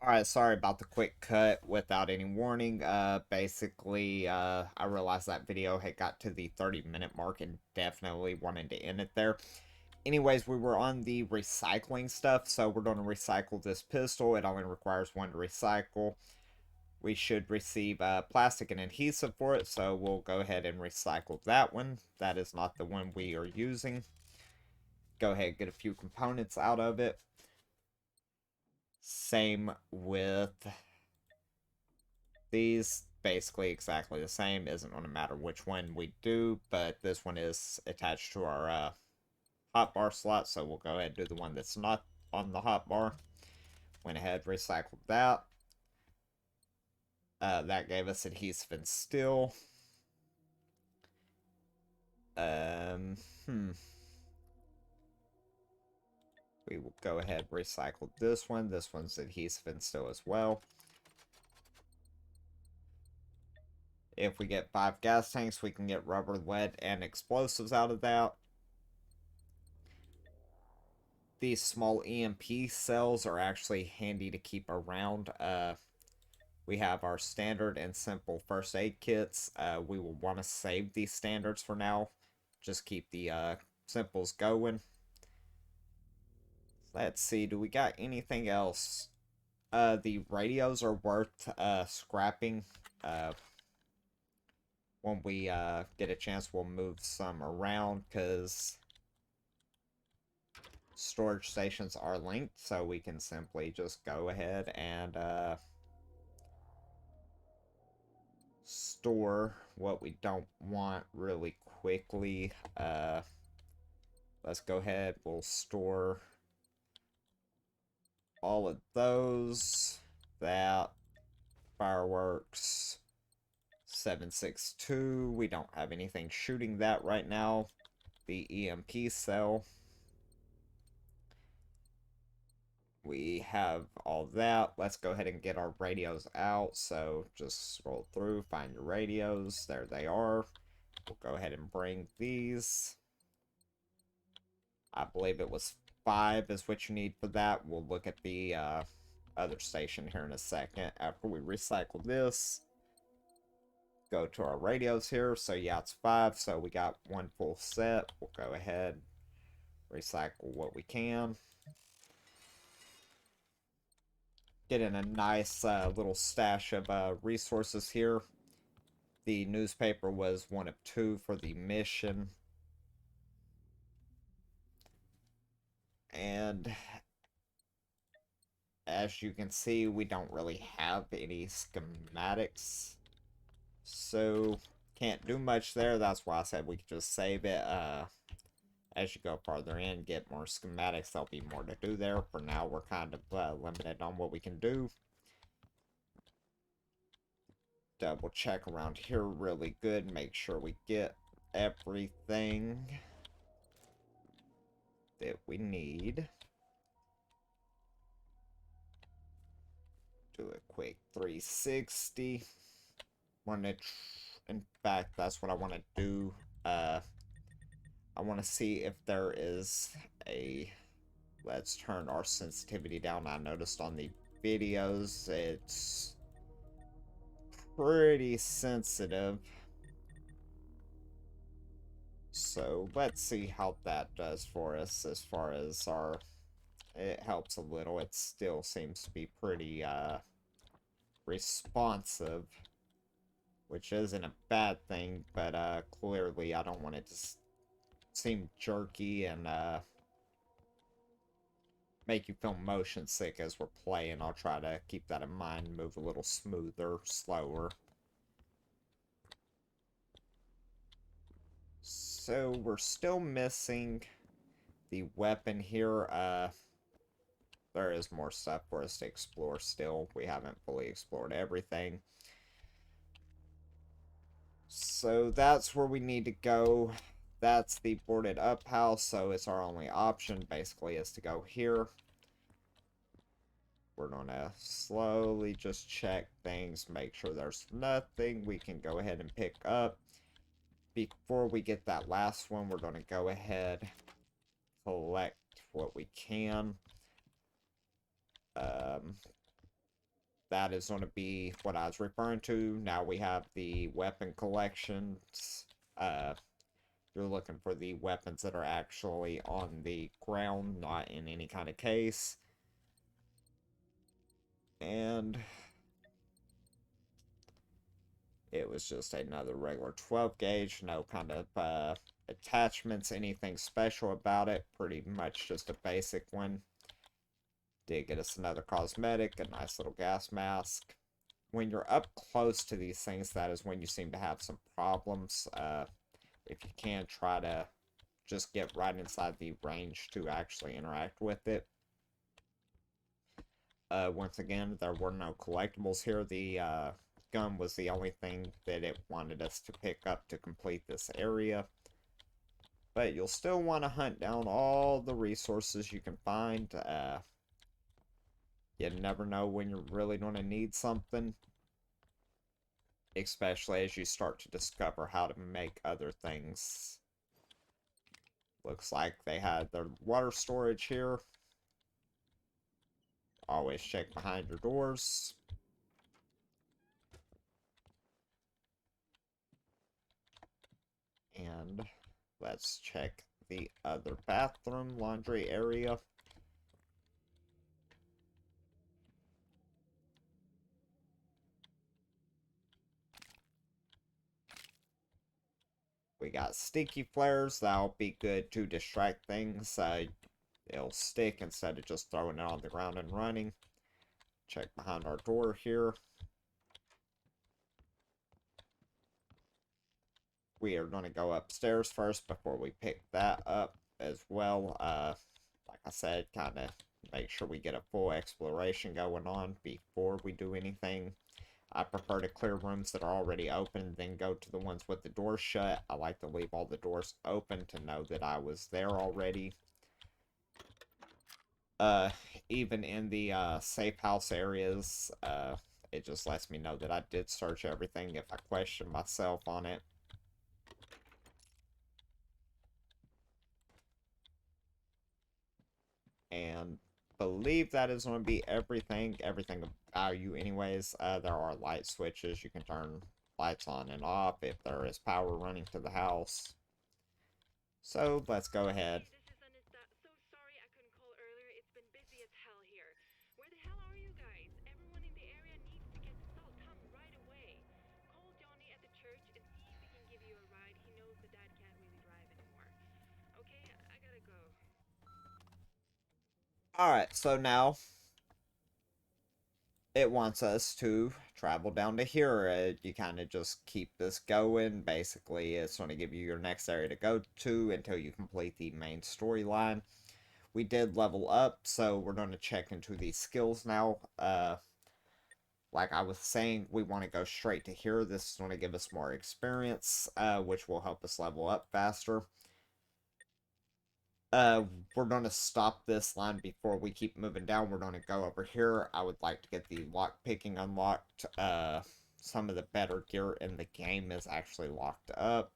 Alright, sorry about the quick cut without any warning. Basically, I realized that video had got to the 30-minute mark and definitely wanted to end it there. Anyways, we were on the recycling stuff, so we're going to recycle this pistol. It only requires one to recycle. We should receive plastic and adhesive for it, so we'll go ahead and recycle that one. That is not the one we are using. Go ahead and get a few components out of it. Same with these, basically exactly the same. Isn't going to matter which one we do, but this one is attached to our hotbar slot, so we'll go ahead and do the one that's not on the hotbar. Went ahead, recycled that. That gave us adhesive and steel. Um, hmm. We will go ahead and recycle this one. This one's adhesive and steel as well. If we get 5 gas tanks, we can get rubber, lead, and explosives out of that. These small EMP cells are actually handy to keep around. We have our standard and simple first aid kits. We will want to save these standards for now. Just keep the simples going. Let's see, do we got anything else? The radios are worth scrapping. Uh, when we get a chance, we'll move some around because storage stations are linked, so we can simply just go ahead and store what we don't want really quickly. Let's go ahead, we'll store all of those. That, fireworks, 762. We don't have anything shooting that right now. The EMP cell. We have all that. Let's go ahead and get our radios out. So just scroll through, find your radios. There they are. We'll go ahead and bring these. I believe it was 5 is what you need for that. We'll look at the other station here in a second after we recycle this. Go to our radios here. So yeah, it's 5. So we got one full set. We'll go ahead, recycle what we can. Get in a nice little stash of resources here. The newspaper was one of 2 for the mission. And as you can see, we don't really have any schematics. So, can't do much there. That's why I said we could just save it. As you go farther in, get more schematics. There'll be more to do there. For now, we're kind of limited on what we can do. Double check around here really good. Make sure we get everything that we need. Do a quick 360. In fact, that's what I want to do. I want to see if there is a, let's turn our sensitivity down. I noticed on the videos it's pretty sensitive. So let's see how that does for us as far as our, it helps a little. It still seems to be pretty responsive, which isn't a bad thing, but clearly I don't want it to seem jerky and make you feel motion sick as we're playing. I'll try to keep that in mind, move a little smoother, slower. So we're still missing the weapon here. There is more stuff for us to explore still. We haven't fully explored everything. So that's where we need to go. That's the boarded up house, so it's our only option basically is to go here. We're gonna slowly just check things, make sure there's nothing we can go ahead and pick up. Before we get that last one, we're gonna go ahead, collect what we can. that is going to be what I was referring to. Now we have the weapon collections. You're looking for the weapons that are actually on the ground, not in any kind of case. And it was just another regular 12 gauge, no kind of attachments, anything special about it. Pretty much just a basic one. Did get us another cosmetic, a nice little gas mask. When you're up close to these things, that is when you seem to have some problems. If you can, try to just get right inside the range to actually interact with it. Once again, there were no collectibles here. The gun was the only thing that it wanted us to pick up to complete this area. But you'll still want to hunt down all the resources you can find. You never know when you're really going to need something. Especially as you start to discover how to make other things. Looks like they had their water storage here. Always check behind your doors. And let's check the other bathroom, laundry area. We got sticky flares. That'll be good to distract things. It'll stick instead of just throwing it on the ground and running. Check behind our door here. We are going to go upstairs first before we pick that up as well. Like I said, kind of make sure we get a full exploration going on before we do anything. I prefer to clear rooms that are already open, then go to the ones with the doors shut. I like to leave all the doors open to know that I was there already. Even in the safe house areas, it just lets me know that I did search everything if I question myself on it. And believe that is going to be everything of value anyways. There are light switches. You can turn lights on and off if there is power running to the house. So let's go ahead. This is Anista. So sorry I couldn't call earlier. It's been busy as hell here. Where the hell are you guys? Everyone in the area needs to get to Salt Town right away. Call Johnny at the church and see if he can give you a ride. He knows the dad can't really drive anymore. Okay, I gotta go. Alright, so now it wants us to travel down to here. You kind of just keep this going. Basically, it's going to give you your next area to go to until you complete the main storyline. We did level up, so we're going to check into the skills now. Like I was saying, we want to go straight to here. This is going to give us more experience, which will help us level up faster. We're going to stop this line before we keep moving down. We're going to go over here. I would like to get the lock picking unlocked. Some of the better gear in the game is actually locked up.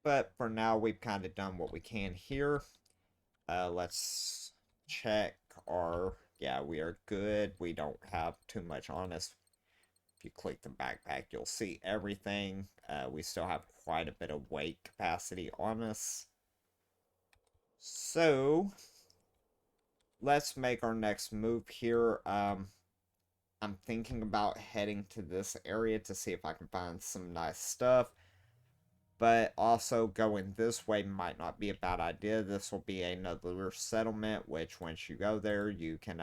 But for now, we've kind of done what we can here. Let's check our... Yeah, we are good. We don't have too much on us. If you click the backpack, you'll see everything. We still have quite a bit of weight capacity on us. So, let's make our next move here. I'm thinking about heading to this area to see if I can find some nice stuff. But also going this way might not be a bad idea. This will be another settlement, which once you go there, you can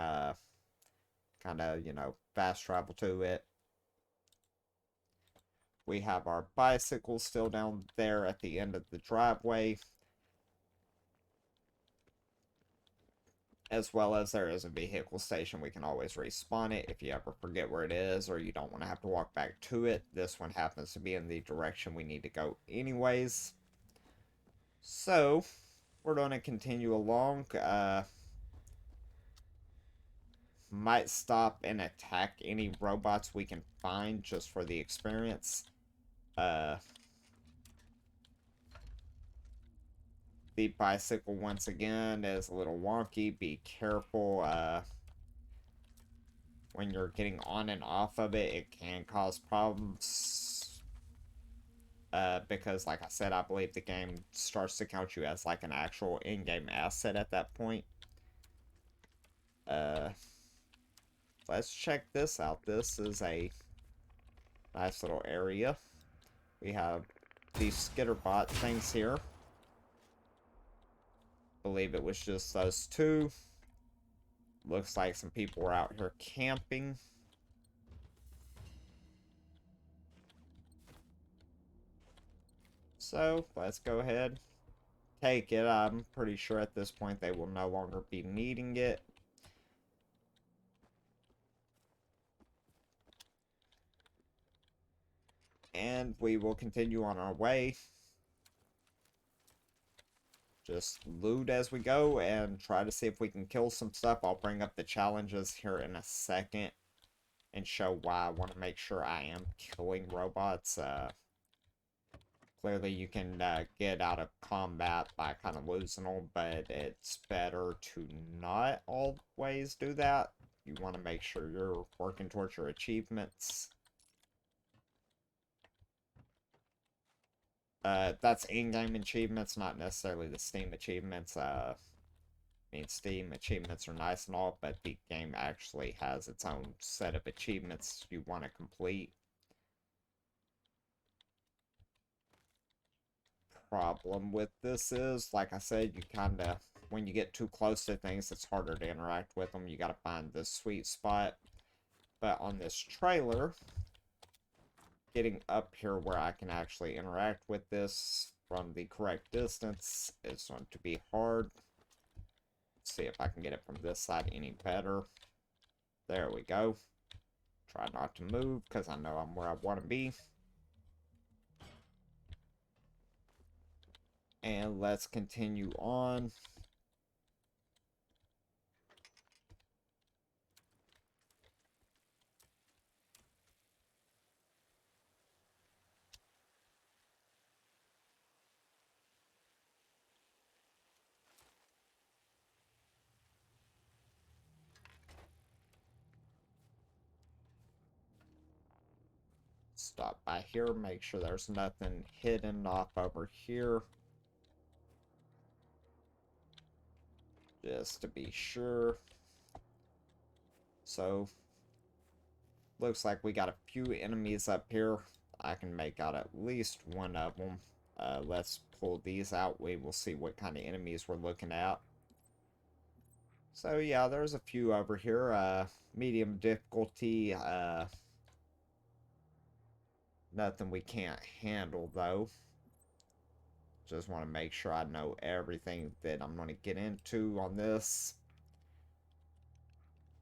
kind of, fast travel to it. We have our bicycle still down there at the end of the driveway. As well as there is a vehicle station. We can always respawn it if you ever forget where it is or you don't want to have to walk back to it. This one happens to be in the direction we need to go anyways. So, we're going to continue along. Might stop and attack any robots we can find just for the experience. The bicycle, once again, is a little wonky. Be careful. When you're getting on and off of it, it can cause problems. Because, like I said, I believe the game starts to count you as like an actual in-game asset at that point. Let's check this out. This is a nice little area. We have these skitterbot things here. Believe it was just those two. Looks like some people were out here camping. So, let's go ahead. Take it. I'm pretty sure at this point they will no longer be needing it. And we will continue on our way. Just loot as we go and try to see if we can kill some stuff. I'll bring up the challenges here in a second and show why I want to make sure I am killing robots. Clearly you can get out of combat by kind of losing them, but it's better to not always do that. You want to make sure you're working towards your achievements. That's in-game achievements, not necessarily the Steam achievements. I mean, Steam achievements are nice and all, but the game actually has its own set of achievements you want to complete. Problem with this is, like I said, you kind of, when you get too close to things, it's harder to interact with them. You got to find the sweet spot. But on this trailer, getting up here where I can actually interact with this from the correct distance is going to be hard. Let's see if I can get it from this side any better. There we go. Try not to move because I know I'm where I want to be. And let's continue on. Stop by here, make sure there's nothing hidden off over here. Just to be sure. So, looks like we got a few enemies up here. I can make out at least one of them. Let's pull these out. We will see what kind of enemies we're looking at. So yeah, there's a few over here. Medium difficulty. Nothing we can't handle though. Just want to make sure I know everything that I'm going to get into on this.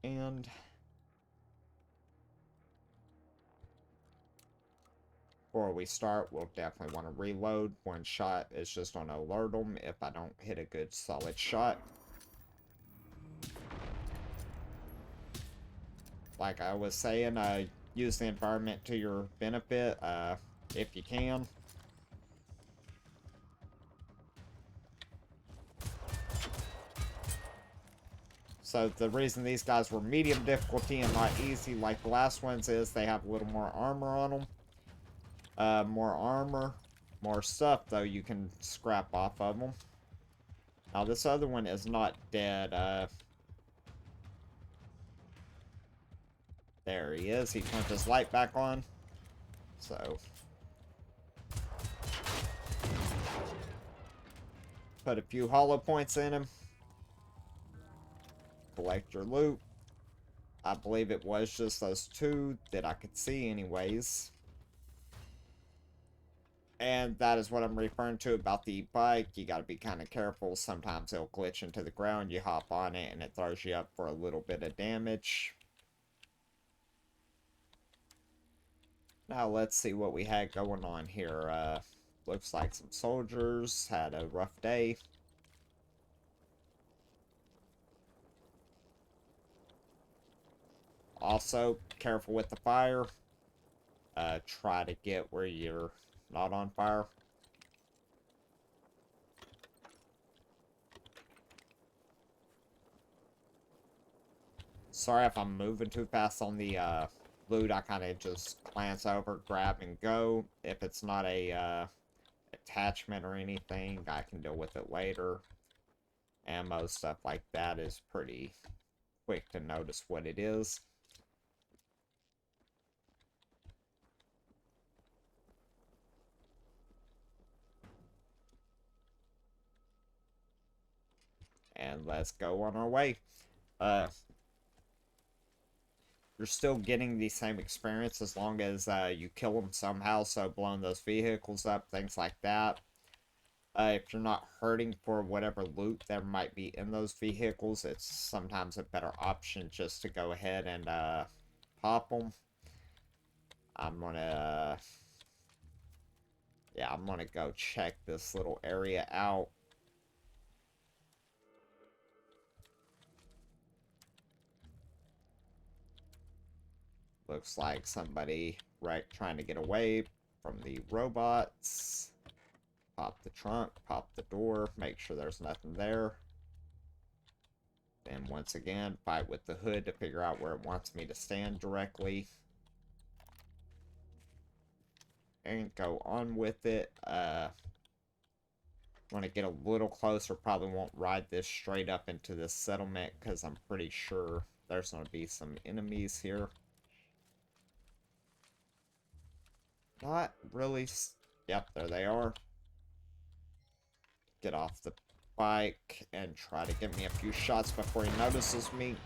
And before we start, we'll definitely want to reload. One shot is just going to alert them if I don't hit a good solid shot. Like I was saying, use the environment to your benefit if you can. So the reason these guys were medium difficulty and not easy like the last ones is they have a little more armor on them. More armor, more stuff though you can scrap off of them. Now this other one is not dead. There he is. He turned his light back on. So put a few hollow points in him. Collect your loot. I believe it was just those two that I could see anyways. And that is what I'm referring to about the bike. You gotta be kind of careful. Sometimes it'll glitch into the ground. You hop on it and it throws you up for a little bit of damage. Now let's see what we had going on here. Looks like some soldiers had a rough day. Also, careful with the fire. Try to get where you're not on fire. Sorry if I'm moving too fast on the loot. I kind of just glance over, grab, and go. If it's not a attachment or anything, I can deal with it later. Ammo, stuff like that is pretty quick to notice what it is. And let's go on our way. Uh, you're still getting the same experience as long as you kill them somehow, so blowing those vehicles up, things like that. If you're not hurting for whatever loot there might be in those vehicles, it's sometimes a better option just to go ahead and pop them. I'm gonna, yeah, I'm gonna go check this little area out. Looks like somebody trying to get away from the robots. Pop the trunk, pop the door, make sure there's nothing there. Then once again, fight with the hood to figure out where it wants me to stand directly. And go on with it. Want to get a little closer, probably won't ride this straight up into this settlement because I'm pretty sure there's going to be some enemies here. Not really. Yep, there they are. Get off the bike and try to get me a few shots before he notices me.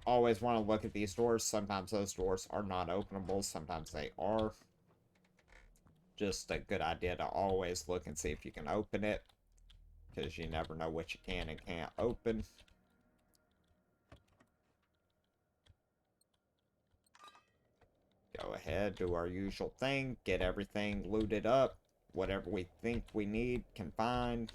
Always want to look at these doors. Sometimes those doors are not openable. Sometimes they are. Just a good idea to always look and see if you can open it, because you never know what you can and can't open. Go ahead, do our usual thing, get everything looted up. Whatever we think we need, can find.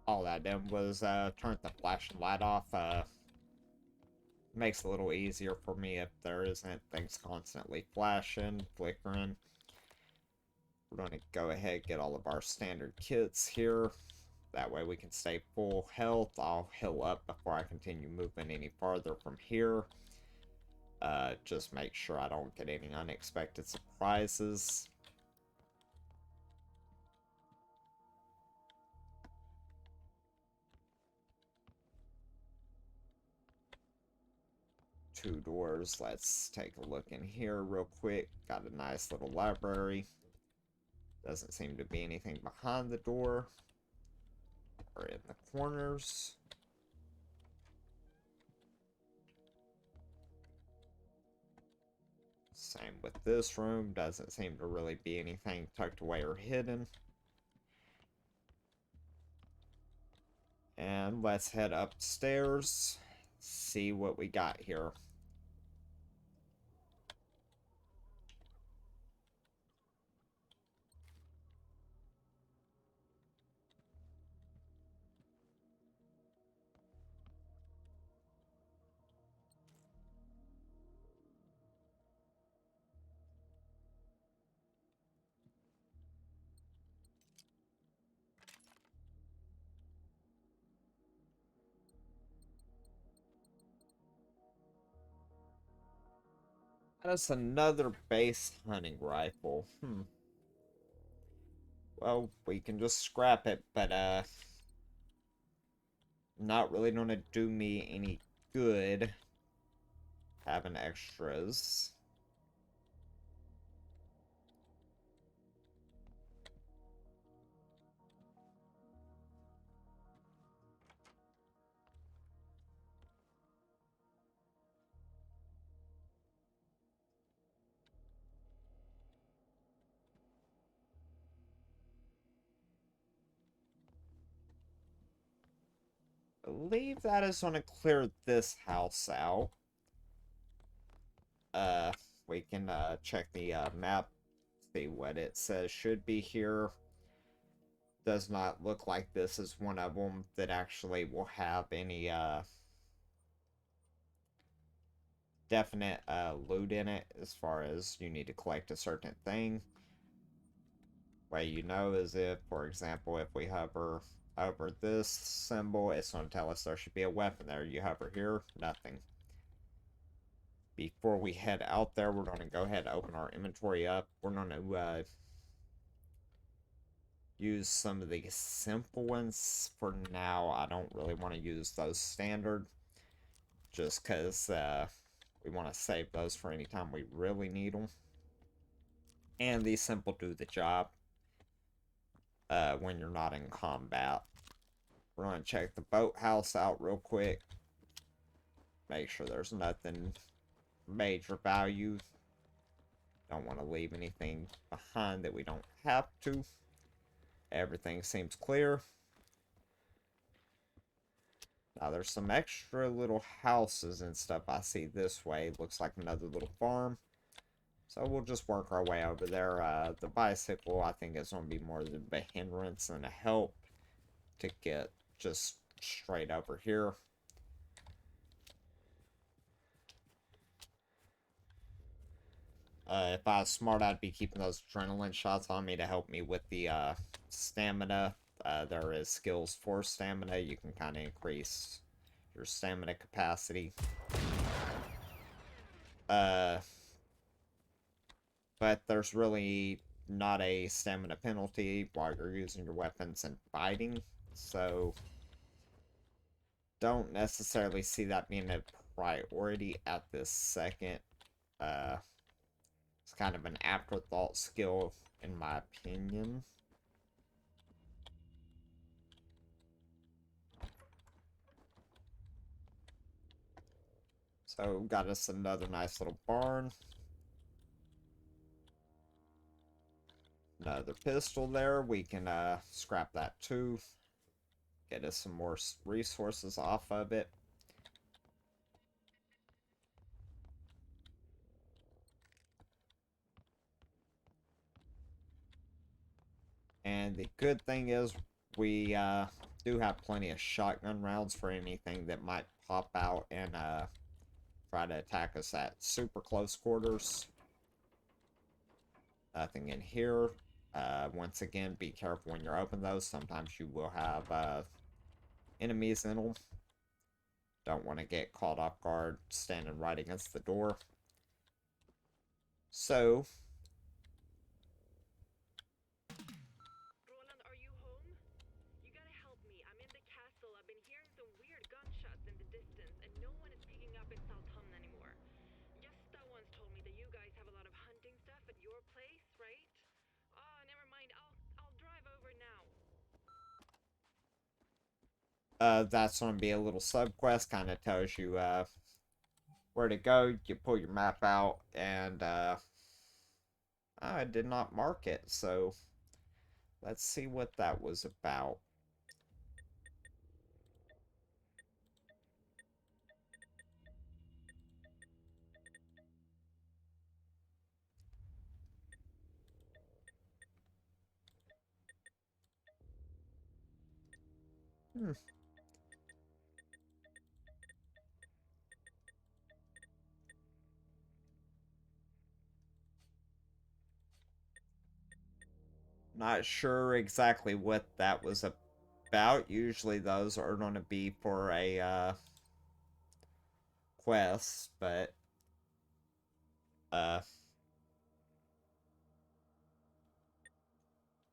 All that did was turn the flashing light off. Makes it a little easier for me if there isn't things constantly flashing, flickering. We're going to go ahead and get all of our standard kits here. That way we can stay full health. I'll heal up before I continue moving any farther from here. Just make sure I don't get any unexpected surprises. Two doors. Let's take a look in here real quick. Got a nice little library. Doesn't seem to be anything behind the door or in the corners. Same with this room. Doesn't seem to really be anything tucked away or hidden. And let's head upstairs. See what we got here. That's another base hunting rifle. Well, we can just scrap it, but not really gonna do me any good. having extras. I believe that is going to clear this house out. Uh, we can check the map, see what it says should be here. Does not look like this is one of them that actually will have any definite loot in it, as far as you need to collect a certain thing. Way you know is if, for example, if we hover over this symbol, it's going to tell us there should be a weapon there. You hover here, nothing. Before we head out there, we're going to go ahead and open our inventory up. We're going to use some of the simple ones for now. I don't really want to use those standard, just because we want to save those for any time we really need them. And these simple do the job when you're not in combat. We're going to check the boathouse out real quick. Make sure there's nothing major value. Don't want to leave anything behind that we don't have to. Everything seems clear. Now there's some extra little houses and stuff I see this way. Looks like another little farm. So we'll just work our way over there. The bicycle, I think, is going to be more of a hindrance than a help to get just straight over here. If I was smart, I'd be keeping those adrenaline shots on me to help me with the stamina. There is skills for stamina. You can kind of increase your stamina capacity. But there's really not a stamina penalty while you're using your weapons and fighting. So don't necessarily see that being a priority at this second. It's kind of an afterthought skill, in my opinion. So, got us another nice little barn. Another pistol there. We can scrap that too. Get us some more resources off of it. And the good thing is we do have plenty of shotgun rounds for anything that might pop out and try to attack us at super close quarters. Nothing in here. Once again, be careful when you're opening those. Sometimes you will have enemies in them. Don't want to get caught off guard standing right against the door. So, Roland, are you home? You gotta help me. I'm in the castle. I've been hearing some weird gunshots in the distance, and no one is picking up in Southampton anymore. Gösta once told me that you guys have a lot of hunting stuff at your place, right? Oh, never mind. I'll drive over now. that's going to be a little sub-quest. Kind of tells you where to go. You pull your map out, and I did not mark it, so let's see what that was about. Hmm. Not sure exactly what that was about. Usually those are going to be for a quest, but uh,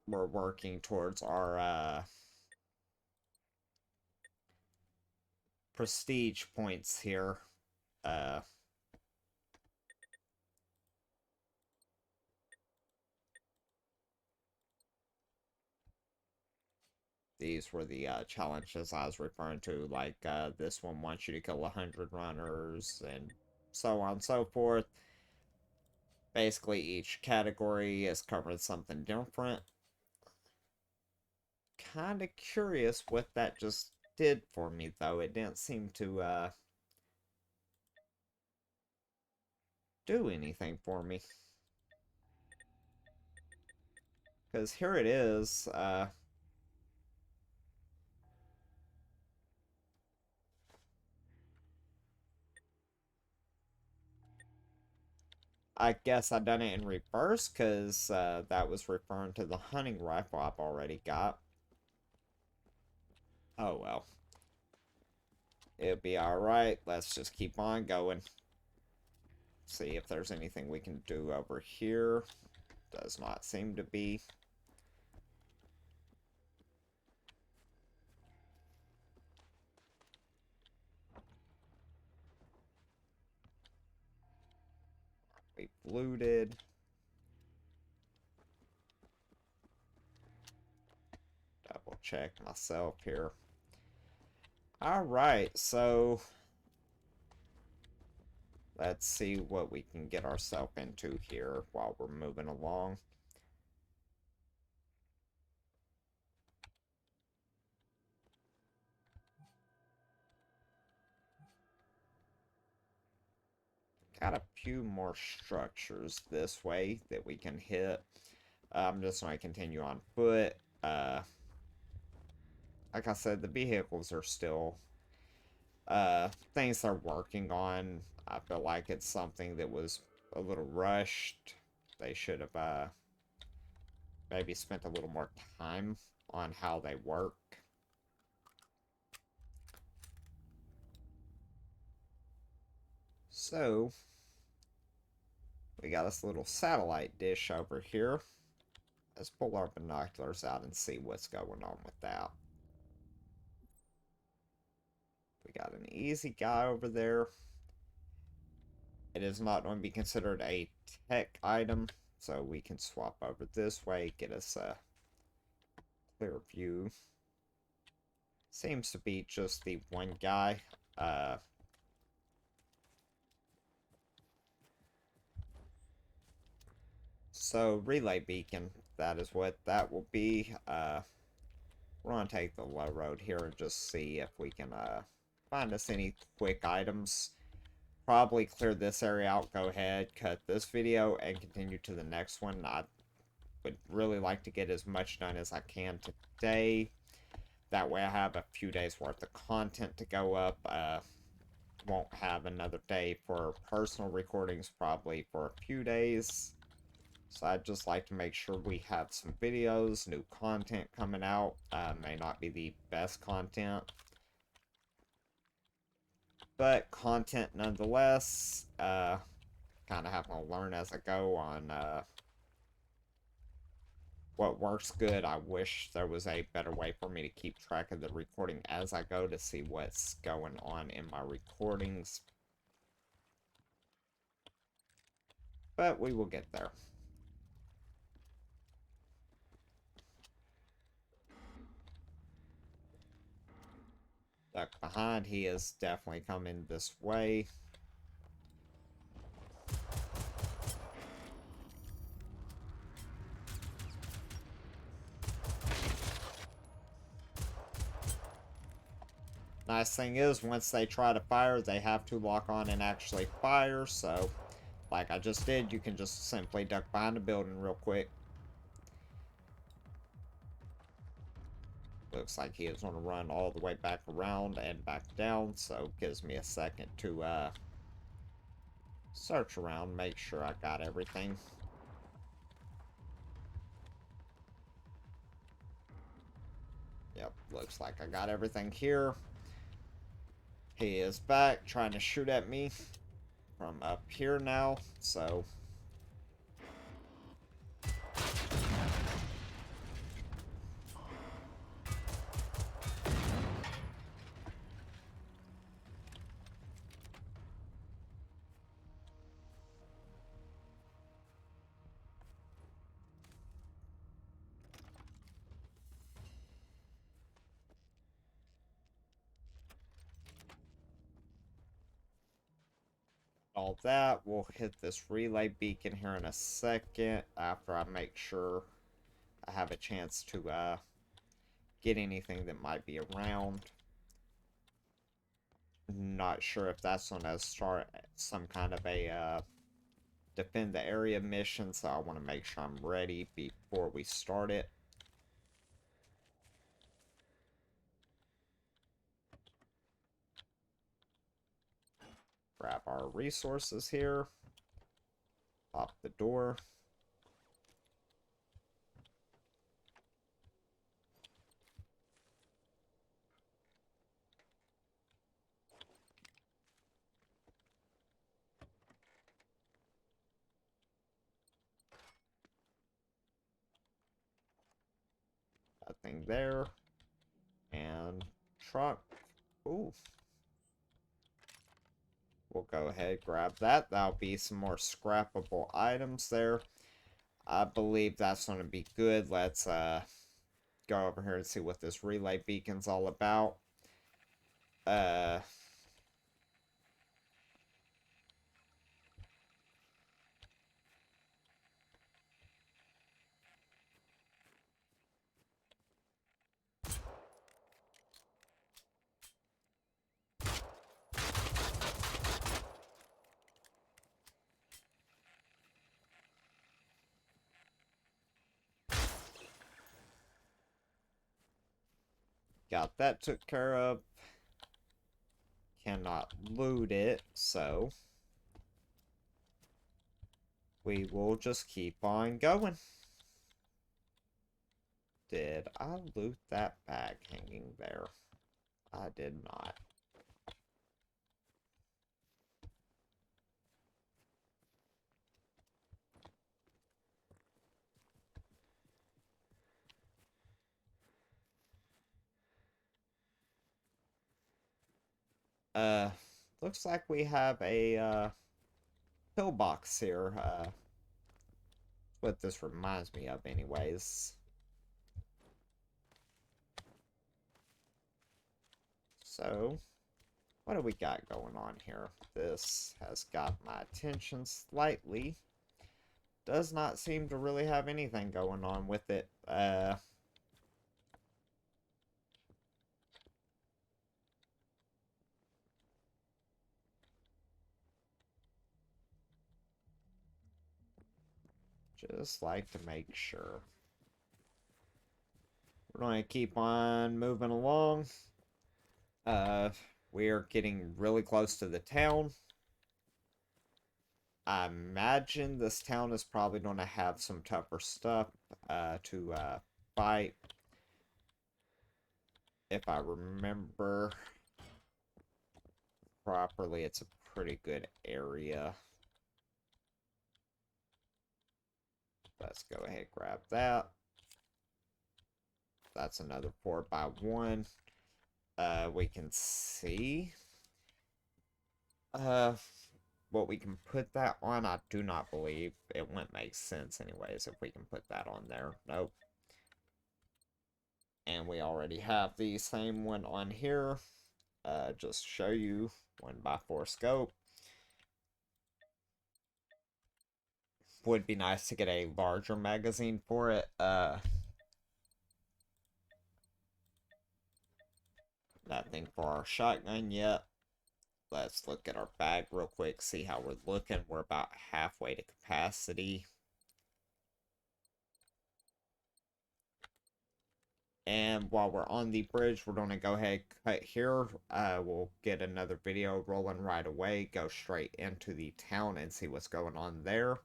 we're working towards our prestige points here. Uh, these were the challenges I was referring to. Like this one wants you to kill 100 runners and so on and so forth. Basically, each category is covering something different. Kind of curious what that just did for me, though. It didn't seem to do anything for me. Because here it is. I guess I done it in reverse because that was referring to the hunting rifle I've already got. Oh well. It'll be alright. Let's just keep on going. See if there's anything we can do over here. Does not seem to be. We've looted. Double check myself here. Alright, so let's see what we can get ourselves into here while we're moving along. Got a few more structures this way that we can hit. I'm just going to continue on foot. Like I said, the vehicles are still things they're working on. I feel like it's something that was a little rushed. They should have maybe spent a little more time on how they work. So, we got this little satellite dish over here. Let's pull our binoculars out and see what's going on with that. We got an easy guy over there. It is not going to be considered a tech item, so we can swap over this way, get us a clear view. Seems to be just the one guy. So, relay beacon, that is what that will be. We're going to take the low road here and just see if we can find us any quick items. Probably clear this area out, go ahead, cut this video, and continue to the next one. I would really like to get as much done as I can today. That way I have a few days worth of content to go up. Won't have another day for personal recordings, probably for a few days. So I'd just like to make sure we have some videos, new content coming out. May not be the best content, but content nonetheless. Kind of have to learn as I go on what works good. I wish there was a better way for me to keep track of the recording as I go to see what's going on in my recordings. But we will get there. Duck behind, he is definitely coming this way. Nice thing is, once they try to fire, they have to lock on and actually fire, so like I just did, you can just simply duck behind the building real quick. Looks like he is going to run all the way back around and back down, so gives me a second to search around, make sure I got everything. Yep, looks like I got everything here. He is back, trying to shoot at me from up here now, so... all that, we'll hit this relay beacon here in a second after I make sure I have a chance to get anything that might be around. Not sure if that's gonna start some kind of a defend the area mission, so I want to make sure I'm ready before we start it. Grab our resources here. Pop the door. Nothing there. And truck. Ooh. We'll go ahead, grab that. That'll be some more scrappable items there. I believe that's going to be good. Let's go over here and see what this relay beacon's all about. Got that took care of. Cannot loot it, so we will just keep on going. Did I loot that bag hanging there? I did not. Looks like we have a pillbox here. What this reminds me of anyways. So, what do we got going on here? This has got my attention slightly. Does not seem to really have anything going on with it. Just like to make sure. We're going to keep on moving along. We are getting really close to the town. I imagine this town is probably going to have some tougher stuff to fight. If I remember properly, it's a pretty good area. Let's go ahead and grab that. That's another 4x1. We can see what we can put that on. I do not believe it wouldn't make sense anyways if we can put that on there. Nope. And we already have the same one on here. Just show you 1x4 scope. Would be nice to get a larger magazine for it. Nothing for our shotgun yet. Let's look at our bag real quick, see how we're looking. We're about halfway to capacity. And while we're on the bridge, we're going to go ahead and cut here. We'll get another video rolling right away, go straight into the town and see what's going on there.